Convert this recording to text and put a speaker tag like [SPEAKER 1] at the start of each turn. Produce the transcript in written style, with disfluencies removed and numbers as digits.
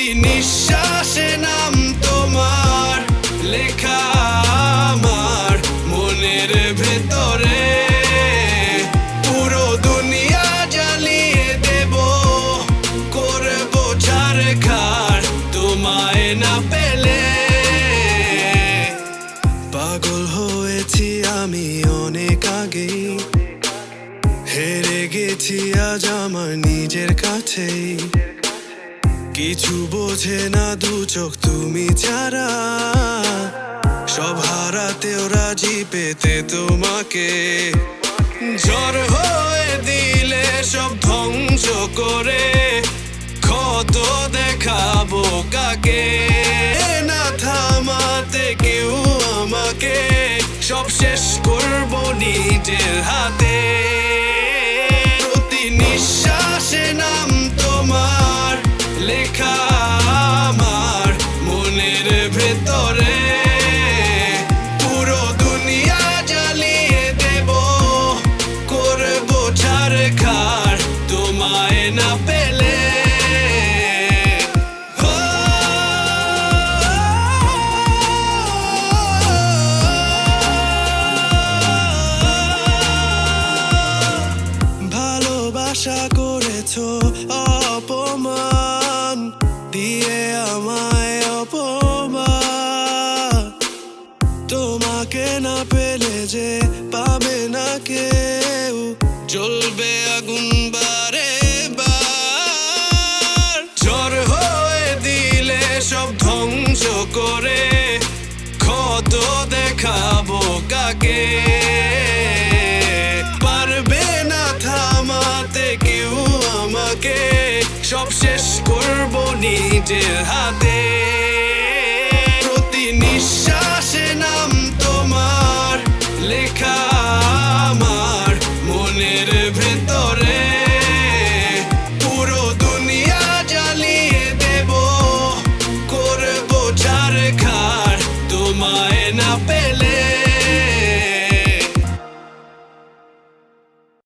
[SPEAKER 1] প্রতি নিঃশ্বাসে নাম তোমার লেখা আমার মনের ভেতরে। পুরো দুনিয়া জ্বালিয়ে দেব, করবো ছারখার তোমায় না পেলে। পাগল হয়েছি আমি অনেক আগেই, হেরে গেছি আজ আমার নিজের কাছেই। কিছু বোঝে না দু চোখ তুমি ছাড়া, সব হারাতেও রাজি পেতে তোমাকে। ঝড় হয়ে দিলে সব ধ্বংস করে, ক্ষত দেখাবো কাকে। না থামাতে কেউ আমাকে, সব শেষ করবো নিজের হাতে। প্রতি নিঃশ্বাসে নাম তোমার লেখা আমার মনের ভেতরে। পুরো দুনিয়া জ্বালিয়ে দেব, করবো ছারখার তোমায় না পেলে। ভালোবাসা করেছো অপমান দিয়ে আমায় অপমান। তোমাকে না পেলে যে পাবে না কেউ, জ্বলবে আগুন বারে বার। ঝড় হয়ে দিলে সব ধ্বংস করে, ক্ষত দেখাবো কাকে। পারবে না থামাতে কেউ আমাকে, সব শেষ করবো নিজের হাতে। প্রতি নিঃশ্বাস